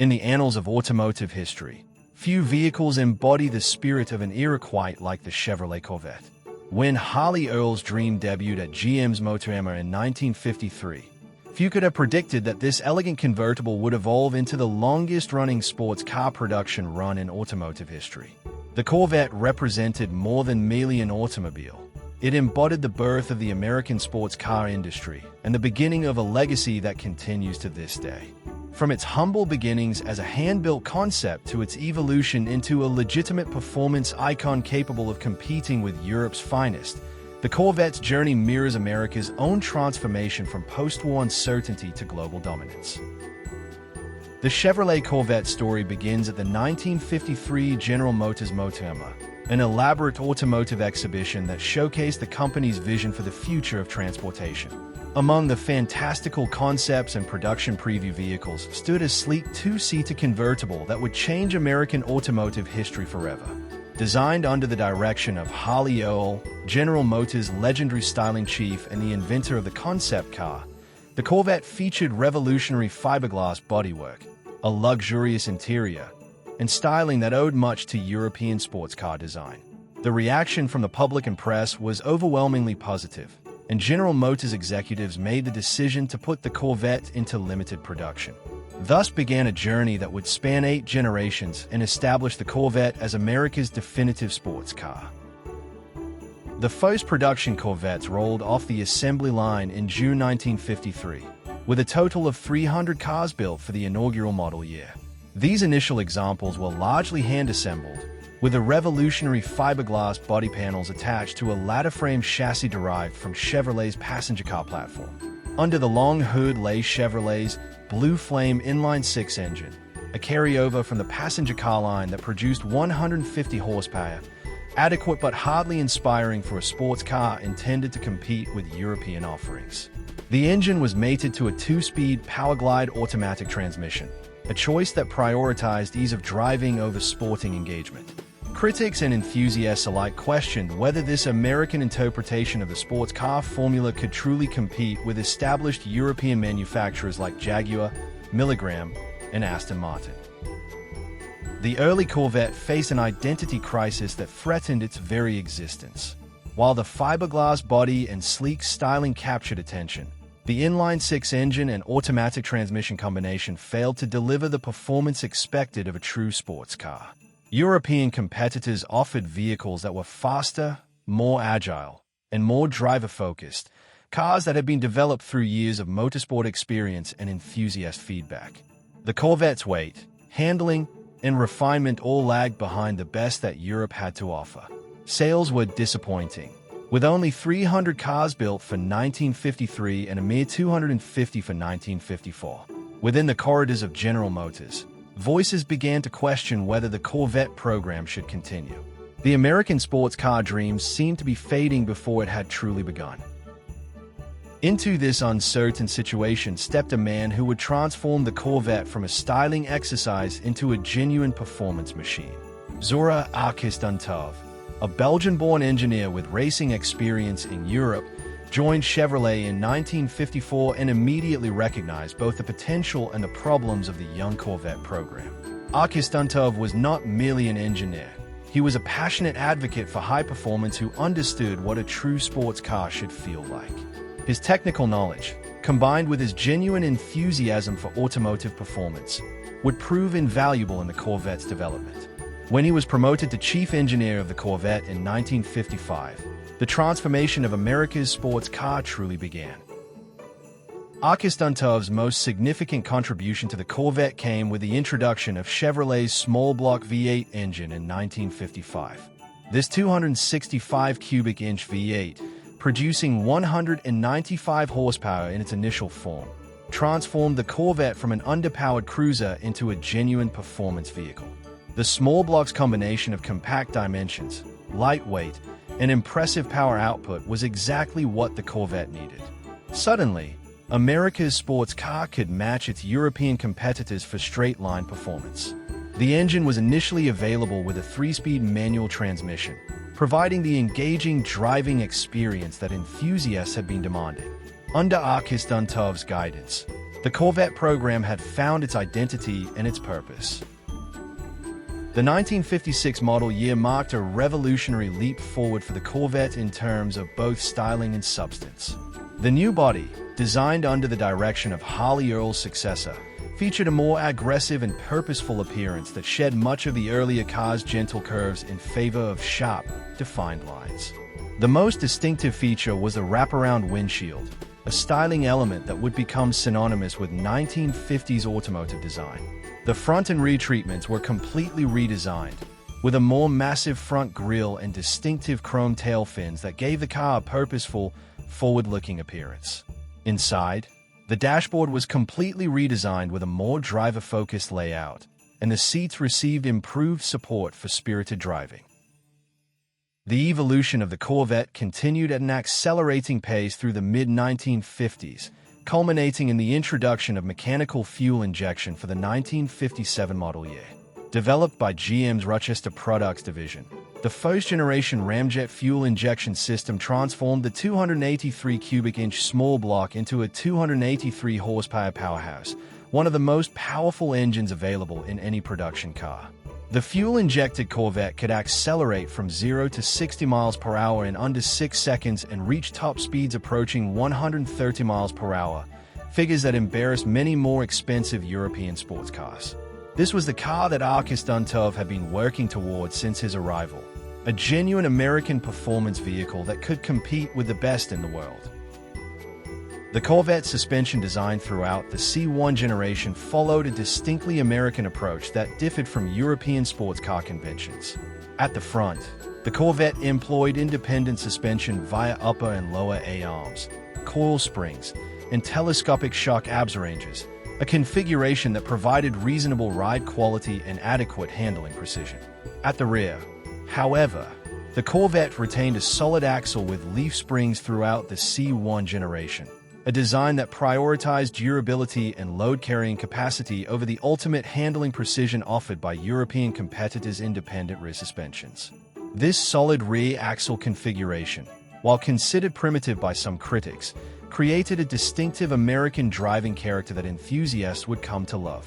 In the annals of automotive history, few vehicles embody the spirit of an era quite like the Chevrolet Corvette. When Harley Earl's dream debuted at GM's Motorama in 1953, few could have predicted that this elegant convertible would evolve into the longest-running sports car production run in automotive history. The Corvette represented more than merely an automobile. It embodied the birth of the American sports car industry and the beginning of a legacy that continues to this day. From its humble beginnings as a hand-built concept to its evolution into a legitimate performance icon capable of competing with Europe's finest, the Corvette's journey mirrors America's own transformation from post-war uncertainty to global dominance. The Chevrolet Corvette story begins at the 1953 General Motors Motorama, an elaborate automotive exhibition that showcased the company's vision for the future of transportation. Among the fantastical concepts and production preview vehicles stood a sleek two-seater convertible that would change American automotive history forever. Designed under the direction of Harley Earl, General Motors' legendary styling chief and the inventor of the concept car, the Corvette featured revolutionary fiberglass bodywork, a luxurious interior, and styling that owed much to European sports car design. The reaction from the public and press was overwhelmingly positive, and General Motors executives made the decision to put the Corvette into limited production. Thus began a journey that would span 8 generations and establish the Corvette as America's definitive sports car. The first production Corvettes rolled off the assembly line in June 1953, with a total of 300 cars built for the inaugural model year. These initial examples were largely hand-assembled, with the revolutionary fiberglass body panels attached to a ladder-frame chassis derived from Chevrolet's passenger car platform. Under the long hood lay Chevrolet's Blue Flame inline-six engine, a carryover from the passenger car line that produced 150 horsepower, adequate but hardly inspiring for a sports car intended to compete with European offerings. The engine was mated to a 2-speed Powerglide automatic transmission, a choice that prioritized ease of driving over sporting engagement. Critics and enthusiasts alike questioned whether this American interpretation of the sports car formula could truly compete with established European manufacturers like Jaguar, Milligram, and Aston Martin. The early Corvette faced an identity crisis that threatened its very existence. While the fiberglass body and sleek styling captured attention, the inline-six engine and automatic transmission combination failed to deliver the performance expected of a true sports car. European competitors offered vehicles that were faster, more agile, and more driver-focused, cars that had been developed through years of motorsport experience and enthusiast feedback. The Corvette's weight, handling, and refinement all lagged behind the best that Europe had to offer. Sales were disappointing, with only 300 cars built for 1953 and a mere 250 for 1954. Within the corridors of General Motors, voices began to question whether the Corvette program should continue. The American sports car dreams seemed to be fading before it had truly begun. Into this uncertain situation stepped a man who would transform the Corvette from a styling exercise into a genuine performance machine. Zora Arkus-Duntov, a Belgian-born engineer with racing experience in Europe, joined Chevrolet in 1954 and immediately recognized both the potential and the problems of the young Corvette program. Arkus-Duntov was not merely an engineer. He was a passionate advocate for high performance who understood what a true sports car should feel like. His technical knowledge, combined with his genuine enthusiasm for automotive performance, would prove invaluable in the Corvette's development. When he was promoted to chief engineer of the Corvette in 1955, the transformation of America's sports car truly began. Arkus-Duntov's most significant contribution to the Corvette came with the introduction of Chevrolet's small-block V8 engine in 1955. This 265 cubic inch V8, producing 195 horsepower in its initial form, transformed the Corvette from an underpowered cruiser into a genuine performance vehicle. The small block's combination of compact dimensions, lightweight, and impressive power output was exactly what the Corvette needed. Suddenly, America's sports car could match its European competitors for straight-line performance. The engine was initially available with a 3-speed manual transmission, providing the engaging driving experience that enthusiasts had been demanding. Under Arkus-Duntov's guidance, the Corvette program had found its identity and its purpose. The 1956 model year marked a revolutionary leap forward for the Corvette in terms of both styling and substance. The new body, designed under the direction of Harley Earl's successor, featured a more aggressive and purposeful appearance that shed much of the earlier car's gentle curves in favor of sharp, defined lines. The most distinctive feature was the wraparound windshield, a styling element that would become synonymous with 1950s automotive design. The front and rear treatments were completely redesigned, with a more massive front grille and distinctive chrome tail fins that gave the car a purposeful, forward-looking appearance. Inside, the dashboard was completely redesigned with a more driver-focused layout, and the seats received improved support for spirited driving. The evolution of the Corvette continued at an accelerating pace through the mid-1950s, culminating in the introduction of mechanical fuel injection for the 1957 model year. Developed by GM's Rochester Products division, the first-generation ramjet fuel injection system transformed the 283 cubic inch small block into a 283 horsepower powerhouse, one of the most powerful engines available in any production car. The fuel-injected Corvette could accelerate from 0 to 60 miles per hour in under 6 seconds and reach top speeds approaching 130 miles per hour, figures that embarrassed many more expensive European sports cars. This was the car that Arkus-Duntov had been working towards since his arrival, a genuine American performance vehicle that could compete with the best in the world. The Corvette suspension design throughout the C1 generation followed a distinctly American approach that differed from European sports car conventions. At the front, the Corvette employed independent suspension via upper and lower A-arms, coil springs, and telescopic shock abs-ranges, a configuration that provided reasonable ride quality and adequate handling precision. At the rear, however, the Corvette retained a solid axle with leaf springs throughout the C1 generation, a design that prioritized durability and load-carrying capacity over the ultimate handling precision offered by European competitors' independent rear suspensions. This solid rear axle configuration, while considered primitive by some critics, created a distinctive American driving character that enthusiasts would come to love.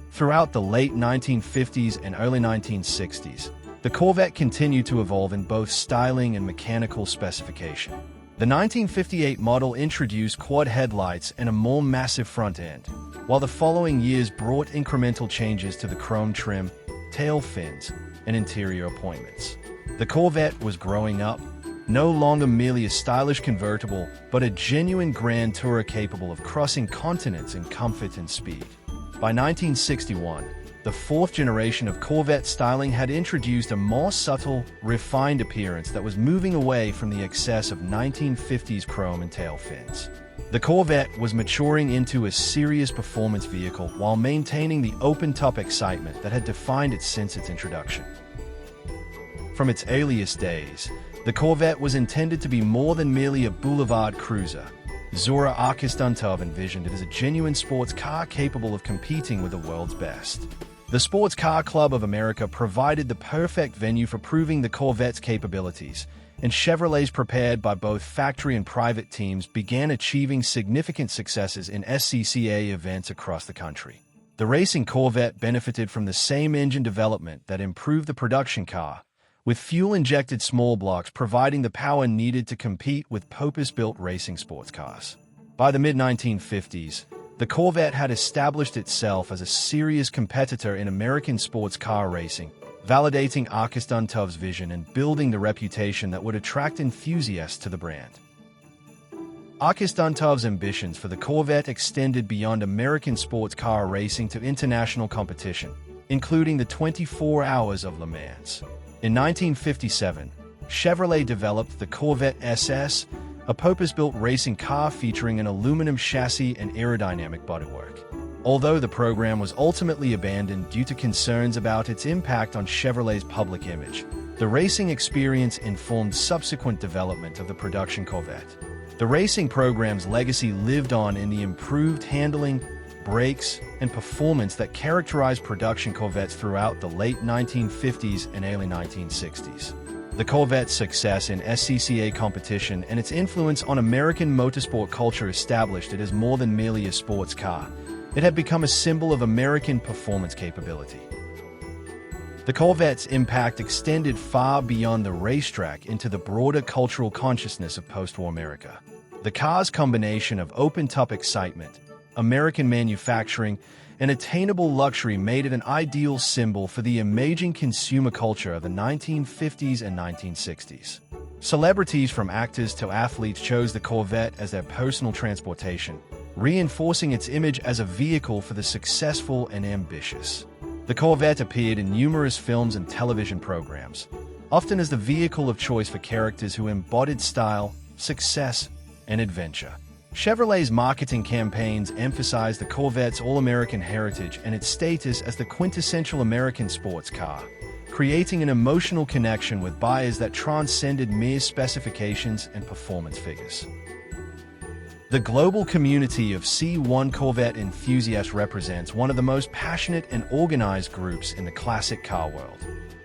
Throughout the late 1950s and early 1960s, the Corvette continued to evolve in both styling and mechanical specification. The 1958 model introduced quad headlights and a more massive front end, while the following years brought incremental changes to the chrome trim, tail fins, and interior appointments. The Corvette was growing up, no longer merely a stylish convertible, but a genuine grand tourer capable of crossing continents in comfort and speed. By 1961, the fourth generation of Corvette styling had introduced a more subtle, refined appearance that was moving away from the excess of 1950s chrome and tail fins. The Corvette was maturing into a serious performance vehicle while maintaining the open-top excitement that had defined it since its introduction. From its earliest days, the Corvette was intended to be more than merely a boulevard cruiser. Zora Arkus-Duntov envisioned it as a genuine sports car capable of competing with the world's best. The Sports Car Club of America provided the perfect venue for proving the Corvette's capabilities, and Chevrolets prepared by both factory and private teams began achieving significant successes in SCCA events across the country. The racing Corvette benefited from the same engine development that improved the production car, with fuel-injected small blocks providing the power needed to compete with purpose-built racing sports cars. By the mid-1950s, the Corvette had established itself as a serious competitor in American sports car racing, validating Arkus-Duntov's vision and building the reputation that would attract enthusiasts to the brand. Arkus-Duntov's ambitions for the Corvette extended beyond American sports car racing to international competition, including the 24 Hours of Le Mans. In 1957, Chevrolet developed the Corvette SS, a purpose-built racing car featuring an aluminum chassis and aerodynamic bodywork. Although the program was ultimately abandoned due to concerns about its impact on Chevrolet's public image, the racing experience informed subsequent development of the production Corvette. The racing program's legacy lived on in the improved handling, brakes, and performance that characterized production Corvettes throughout the late 1950s and early 1960s. The Corvette's success in SCCA competition and its influence on American motorsport culture established it as more than merely a sports car. It had become a symbol of American performance capability. The Corvette's impact extended far beyond the racetrack into the broader cultural consciousness of post-war America. The car's combination of open-top excitement, American manufacturing, and attainable luxury made it an ideal symbol for the emerging consumer culture of the 1950s and 1960s. Celebrities from actors to athletes chose the Corvette as their personal transportation, reinforcing its image as a vehicle for the successful and ambitious. The Corvette appeared in numerous films and television programs, often as the vehicle of choice for characters who embodied style, success, and adventure. Chevrolet's marketing campaigns emphasized the Corvette's all-American heritage and its status as the quintessential American sports car, creating an emotional connection with buyers that transcended mere specifications and performance figures. The global community of C1 Corvette enthusiasts represents one of the most passionate and organized groups in the classic car world.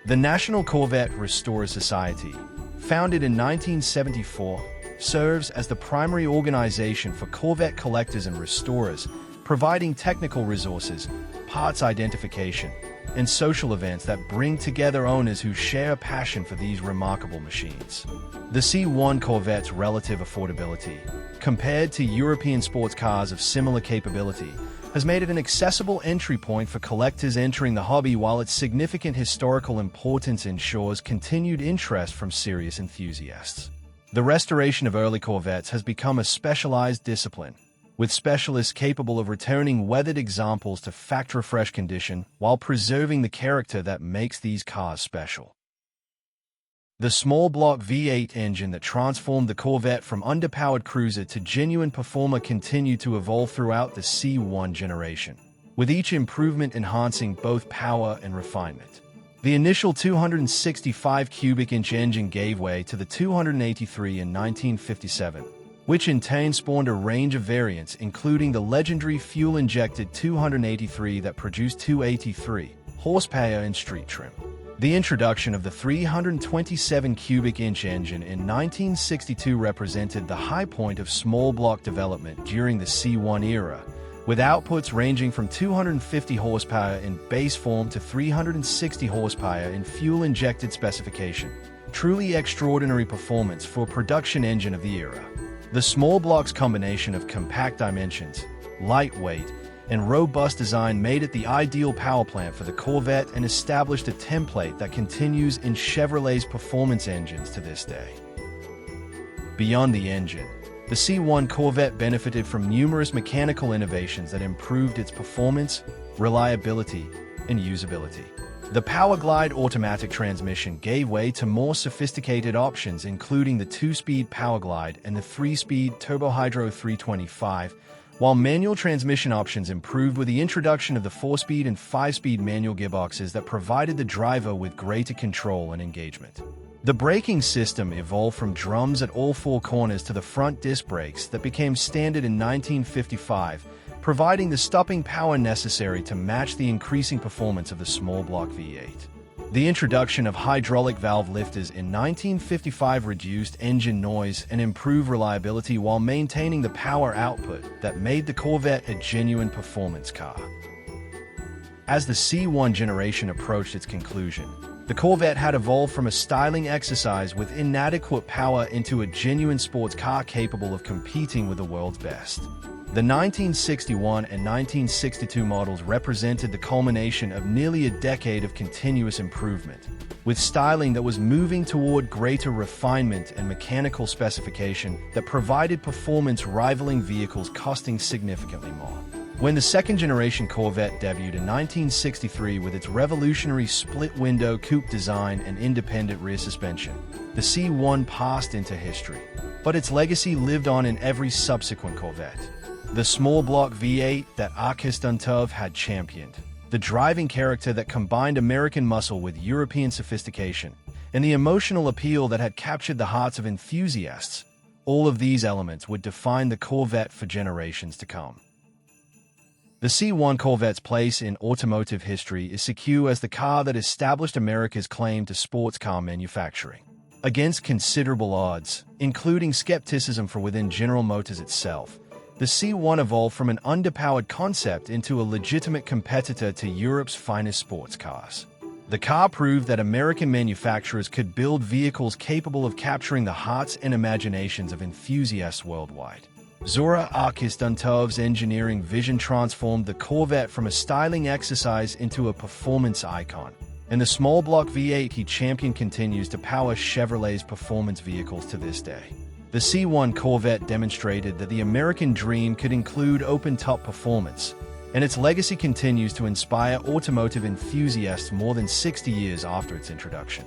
The National Corvette Restorer Society, founded in 1974, serves as the primary organization for Corvette collectors and restorers, providing technical resources, parts identification, and social events that bring together owners who share a passion for these remarkable machines. The C1 Corvette's relative affordability, compared to European sports cars of similar capability, has made it an accessible entry point for collectors entering the hobby, while its significant historical importance ensures continued interest from serious enthusiasts. The restoration of early Corvettes has become a specialized discipline, with specialists capable of returning weathered examples to factory-fresh condition while preserving the character that makes these cars special. The small-block V8 engine that transformed the Corvette from underpowered cruiser to genuine performer continued to evolve throughout the C1 generation, with each improvement enhancing both power and refinement. The initial 265 cubic inch engine gave way to the 283 in 1957, which in turn spawned a range of variants, including the legendary fuel-injected 283 that produced 283 horsepower in street trim. The introduction of the 327 cubic inch engine in 1962 represented the high point of small block development during the C1 era, with outputs ranging from 250 horsepower in base form to 360 horsepower in fuel-injected specification. Truly extraordinary performance for a production engine of the era. The small block's combination of compact dimensions, lightweight, and robust design made it the ideal power plant for the Corvette and established a template that continues in Chevrolet's performance engines to this day. Beyond the engine, the C1 Corvette benefited from numerous mechanical innovations that improved its performance, reliability, and usability. The Powerglide automatic transmission gave way to more sophisticated options, including the 2-speed Powerglide and the 3-speed Turbohydro 325, while manual transmission options improved with the introduction of the 4-speed and 5-speed manual gearboxes that provided the driver with greater control and engagement. The braking system evolved from drums at all four corners to the front disc brakes that became standard in 1955, providing the stopping power necessary to match the increasing performance of the small block V8. The introduction of hydraulic valve lifters in 1955 reduced engine noise and improved reliability while maintaining the power output that made the Corvette a genuine performance car. As the C1 generation approached its conclusion, the Corvette had evolved from a styling exercise with inadequate power into a genuine sports car capable of competing with the world's best. The 1961 and 1962 models represented the culmination of nearly a decade of continuous improvement, with styling that was moving toward greater refinement and mechanical specification that provided performance rivaling vehicles costing significantly more. When the second-generation Corvette debuted in 1963 with its revolutionary split-window coupe design and independent rear suspension, the C1 passed into history, but its legacy lived on in every subsequent Corvette. The small-block V8 that Arkus-Duntov had championed, the driving character that combined American muscle with European sophistication, and the emotional appeal that had captured the hearts of enthusiasts, all of these elements would define the Corvette for generations to come. The C1 Corvette's place in automotive history is secure as the car that established America's claim to sports car manufacturing. Against considerable odds, including skepticism from within General Motors itself, the C1 evolved from an underpowered concept into a legitimate competitor to Europe's finest sports cars. The car proved that American manufacturers could build vehicles capable of capturing the hearts and imaginations of enthusiasts worldwide. Zora Arkus-Duntov's engineering vision transformed the Corvette from a styling exercise into a performance icon, and the small block V8 he championed continues to power Chevrolet's performance vehicles to this day. The C1 Corvette demonstrated that the American dream could include open-top performance, and its legacy continues to inspire automotive enthusiasts more than 60 years after its introduction.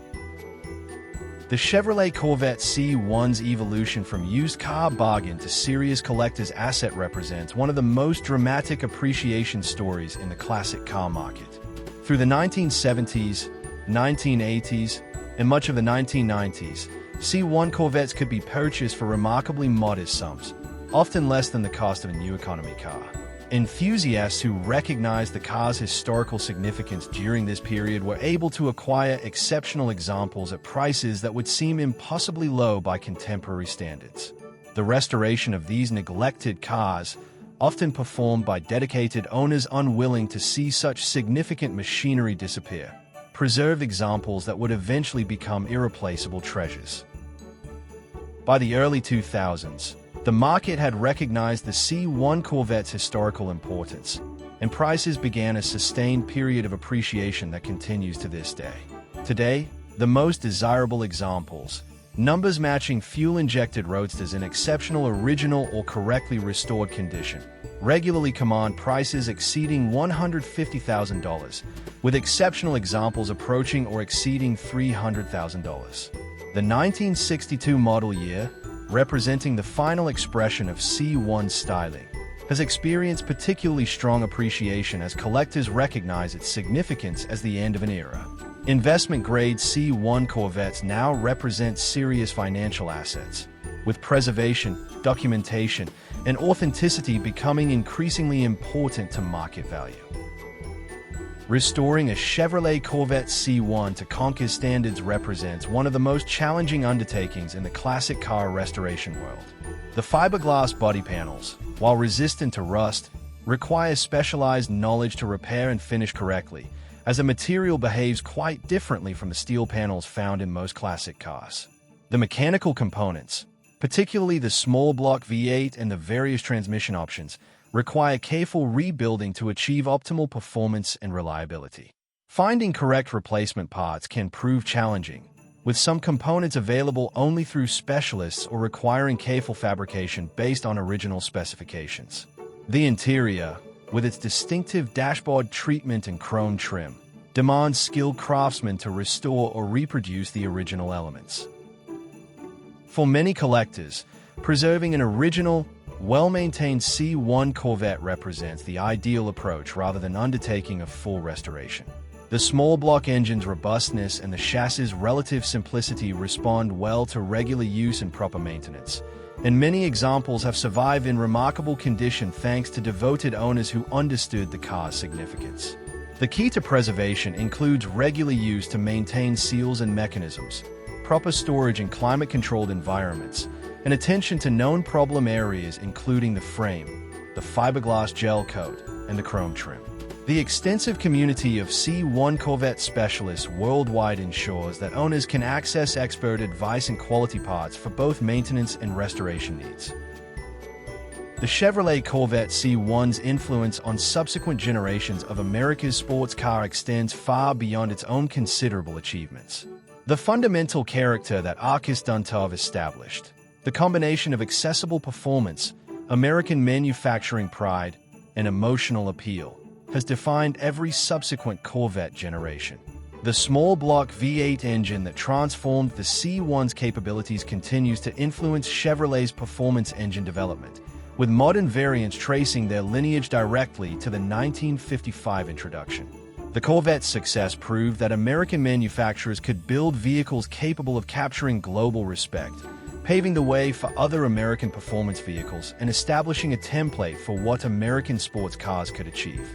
The Chevrolet Corvette C1's evolution from used car bargain to serious collector's asset represents one of the most dramatic appreciation stories in the classic car market. Through the 1970s, 1980s, and much of the 1990s, C1 Corvettes could be purchased for remarkably modest sums, often less than the cost of a new economy car. Enthusiasts who recognized the car's historical significance during this period were able to acquire exceptional examples at prices that would seem impossibly low by contemporary standards. The restoration of these neglected cars, often performed by dedicated owners unwilling to see such significant machinery disappear, preserved examples that would eventually become irreplaceable treasures. By the early 2000s, the market had recognized the C1 Corvette's historical importance, and prices began a sustained period of appreciation that continues to this day. Today, the most desirable examples, numbers matching fuel-injected roadsters in exceptional original or correctly restored condition, regularly command prices exceeding $150,000, with exceptional examples approaching or exceeding $300,000. The 1962 model year, representing the final expression of C1 styling, has experienced particularly strong appreciation as collectors recognize its significance as the end of an era. Investment-grade C1 Corvettes now represent serious financial assets, with preservation, documentation, and authenticity becoming increasingly important to market value. Restoring a Chevrolet Corvette C1 to Conquer's standards represents one of the most challenging undertakings in the classic car restoration world. The fiberglass body panels, while resistant to rust, require specialized knowledge to repair and finish correctly, as the material behaves quite differently from the steel panels found in most classic cars. The mechanical components, particularly the small block V8 and the various transmission options, require careful rebuilding to achieve optimal performance and reliability. Finding correct replacement parts can prove challenging, with some components available only through specialists or requiring careful fabrication based on original specifications. The interior, with its distinctive dashboard treatment and chrome trim, demands skilled craftsmen to restore or reproduce the original elements. For many collectors, preserving an original, well-maintained C1 Corvette represents the ideal approach rather than undertaking a full restoration. The small block engine's robustness and the chassis' relative simplicity respond well to regular use and proper maintenance, and many examples have survived in remarkable condition thanks to devoted owners who understood the car's significance. The key to preservation includes regular use to maintain seals and mechanisms, proper storage in climate-controlled environments, and attention to known problem areas including the frame, the fiberglass gel coat, and the chrome trim. The extensive community of C1 Corvette specialists worldwide ensures that owners can access expert advice and quality parts for both maintenance and restoration needs. The Chevrolet Corvette C1's influence on subsequent generations of America's sports car extends far beyond its own considerable achievements. The fundamental character that Arkus-Duntov established, the combination of accessible performance, American manufacturing pride, and emotional appeal, has defined every subsequent Corvette generation. The small block V8 engine that transformed the C1's capabilities continues to influence Chevrolet's performance engine development, with modern variants tracing their lineage directly to the 1955 introduction. The Corvette's success proved that American manufacturers could build vehicles capable of capturing global respect, paving the way for other American performance vehicles and establishing a template for what American sports cars could achieve.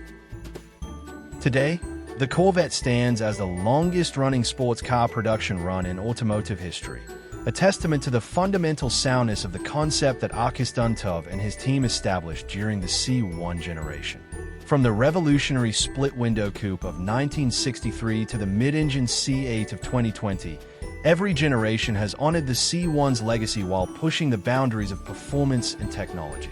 Today, The Corvette stands as the longest-running sports car production run in automotive history, a testament to the fundamental soundness of the concept that Arkus-Duntov and his team established during the C1 generation. From the revolutionary split-window coupe of 1963 to the mid-engine C8 of 2020, every generation has honored the C1's legacy while pushing the boundaries of performance and technology.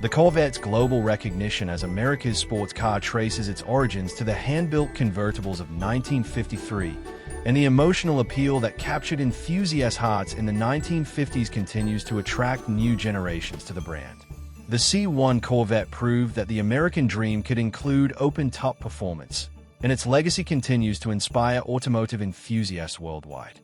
The Corvette's global recognition as America's sports car traces its origins to the hand-built convertibles of 1953, and the emotional appeal that captured enthusiast hearts in the 1950s continues to attract new generations to the brand. The C1 Corvette proved that the American dream could include open-top performance, and its legacy continues to inspire automotive enthusiasts worldwide.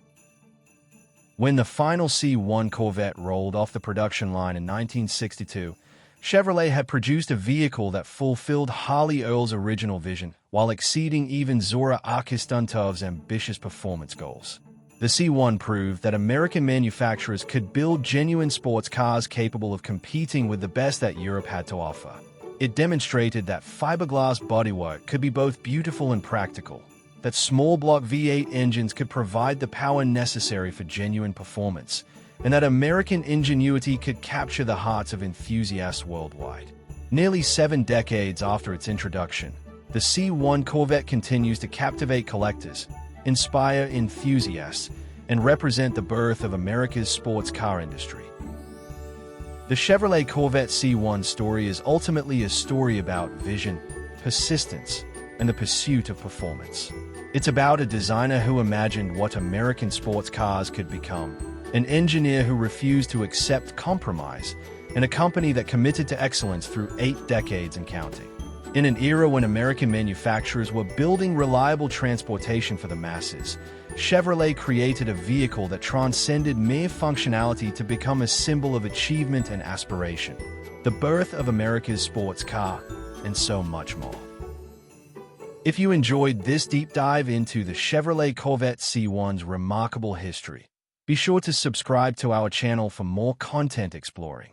When the final C1 Corvette rolled off the production line in 1962, Chevrolet had produced a vehicle that fulfilled Harley Earl's original vision, while exceeding even Zora Arkus-Duntov's ambitious performance goals. The C1 proved that American manufacturers could build genuine sports cars capable of competing with the best that Europe had to offer. It demonstrated that fiberglass bodywork could be both beautiful and practical, that small-block V8 engines could provide the power necessary for genuine performance, and that American ingenuity could capture the hearts of enthusiasts worldwide. Nearly 7 decades after its introduction, the C1 Corvette continues to captivate collectors, inspire enthusiasts, and represent the birth of America's sports car industry. The Chevrolet Corvette C1 story is ultimately a story about vision, persistence, and the pursuit of performance. It's about a designer who imagined what American sports cars could become, an engineer who refused to accept compromise, and a company that committed to excellence through 8 decades and counting. In an era when American manufacturers were building reliable transportation for the masses, Chevrolet created a vehicle that transcended mere functionality to become a symbol of achievement and aspiration. The birth of America's sports car, and so much more. If you enjoyed this deep dive into the Chevrolet Corvette C1's remarkable history, be sure to subscribe to our channel for more content exploring